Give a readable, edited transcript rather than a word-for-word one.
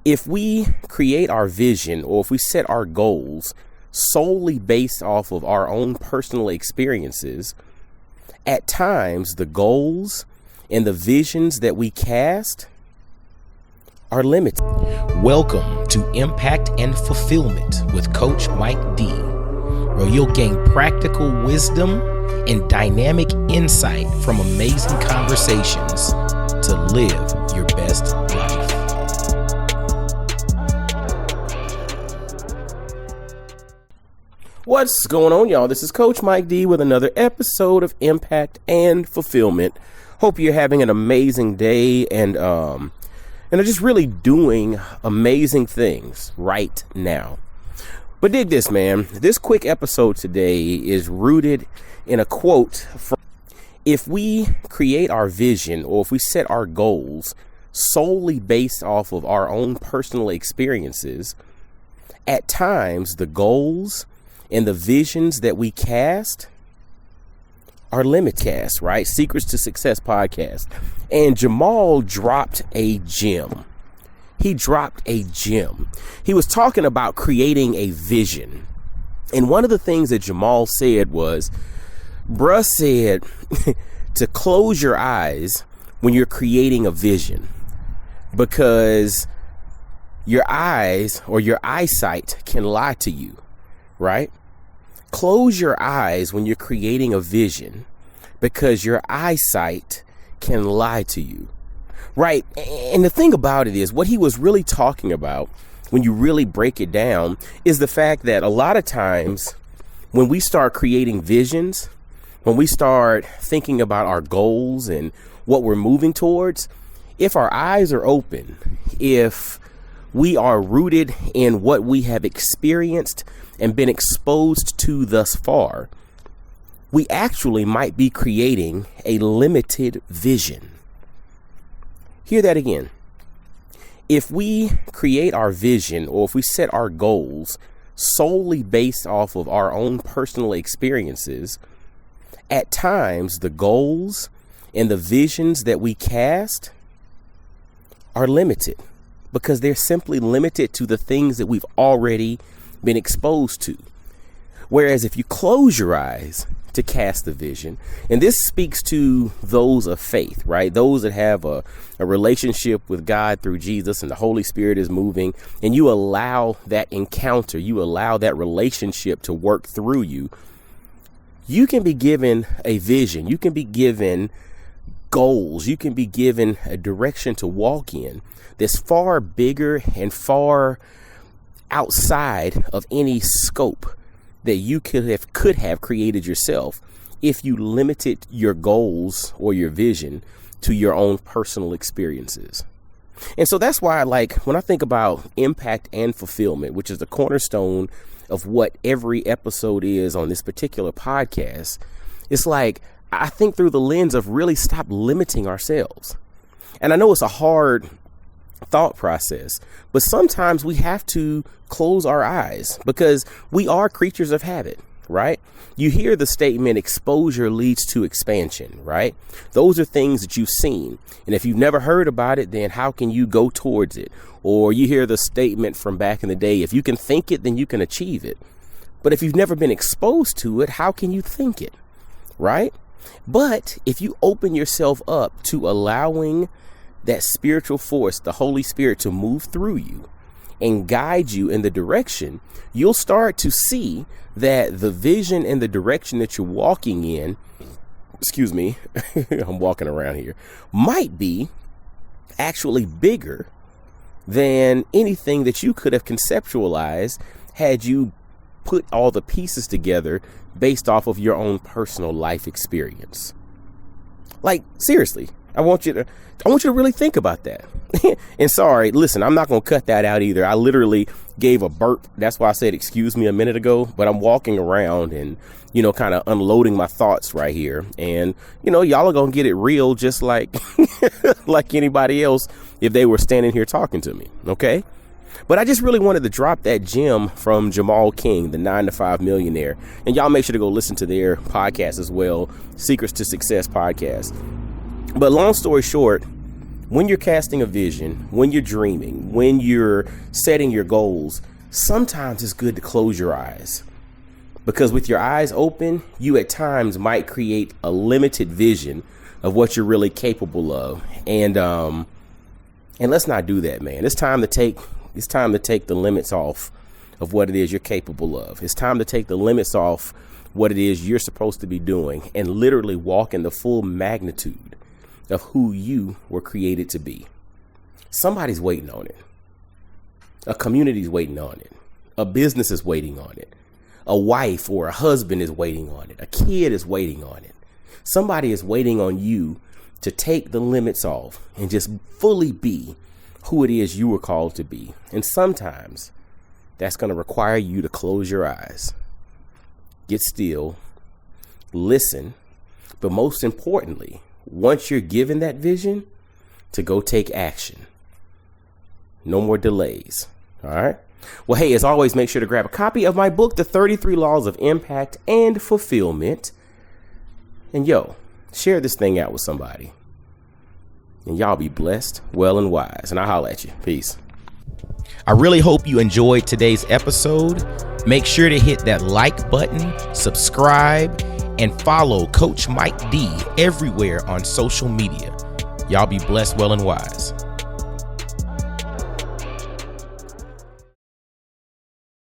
If we create our vision or if we set our goals solely based off of our own personal experiences, at times the goals and the visions that we cast are limited. Welcome to Impact and Fulfillment with Coach Mike D, where you'll gain practical wisdom and dynamic insight from amazing conversations to live your best life. What's going on, y'all? This is Coach Mike D with another episode of Impact and Fulfillment. Hope you're having an amazing day and are just really doing amazing things right now. But dig this, man. This quick episode today is rooted in a quote from, if we create our vision or if we set our goals solely based off of our own personal experiences, at times the goals and the visions that we cast are limited, right? Secrets to Success podcast. And Jemal dropped a gem. He dropped a gem. He was talking about creating a vision. And one of the things that Jemal said was, bruh said to close your eyes when you're creating a vision, because your eyes or your eyesight can lie to you. Right? Close your eyes when you're creating a vision because your eyesight can lie to you. Right? And the thing about it is, what he was really talking about when you really break it down is the fact that a lot of times when we start creating visions, when we start thinking about our goals and what we're moving towards, if our eyes are open, if we are rooted in what we have experienced and been exposed to thus far, we actually might be creating a limited vision. Hear that again. If we create our vision or if we set our goals solely based off of our own personal experiences, at times the goals and the visions that we cast are limited because they're simply limited to the things that we've already been exposed to. Whereas if you close your eyes to cast the vision, and this speaks to those of faith, right? Those that have a relationship with God through Jesus and the Holy Spirit is moving, and you allow that encounter, you allow that relationship to work through you, you can be given a vision, you can be given goals, you can be given a direction to walk in that's far bigger and far outside of any scope that you could have created yourself if you limited your goals or your vision to your own personal experiences. And so that's why, when I think about impact and fulfillment, which is the cornerstone of what every episode is on this particular podcast, it's like I think through the lens of really stop limiting ourselves. And I know it's a hard thought process, but sometimes we have to close our eyes because we are creatures of habit, right? You hear the statement, exposure leads to expansion, right? Those are things that you've seen. And if you've never heard about it, then how can you go towards it? Or you hear the statement from back in the day, if you can think it, then you can achieve it. But if you've never been exposed to it, how can you think it, right? But if you open yourself up to allowing that spiritual force, the Holy Spirit, to move through you and guide you in the direction, you'll start to see that the vision and the direction that you're walking in, I'm walking around here, might be actually bigger than anything that you could have conceptualized had you put all the pieces together based off of your own personal life experience. Seriously, I want you to really think about that. And sorry, listen, I'm not going to cut that out either. I literally gave a burp. That's why I said, excuse me, a minute ago, but I'm walking around and, kind of unloading my thoughts right here. And, y'all are going to get it real just like, like anybody else if they were standing here talking to me. Okay. But I just really wanted to drop that gem from Jemal King, the 9-to-5 millionaire. And y'all make sure to go listen to their podcast as well, Secrets to Success podcast. But long story short, When you're casting a vision, when you're dreaming, when you're setting your goals, sometimes it's good to close your eyes. Because with your eyes open, you at times might create a limited vision of what you're really capable of. And let's not do that, man. It's time to take the limits off of what it is you're capable of. It's time to take the limits off what it is you're supposed to be doing and literally walk in the full magnitude of who you were created to be. Somebody's waiting on it. A community's waiting on it. A business is waiting on it. A wife or a husband is waiting on it. A kid is waiting on it. Somebody is waiting on you to take the limits off and just fully be who it is you were called to be. And sometimes that's going to require you to close your eyes, get still, listen, but most importantly, once you're given that vision, to go take action. No more delays. All right. Well, hey, as always, make sure to grab a copy of my book, The 33 Laws of Impact and Fulfillment. And share this thing out with somebody. And y'all be blessed, well, and wise. And I'll holler at you. Peace. I really hope you enjoyed today's episode. Make sure to hit that like button, subscribe, and follow Coach Mike D everywhere on social media. Y'all be blessed, well, and wise.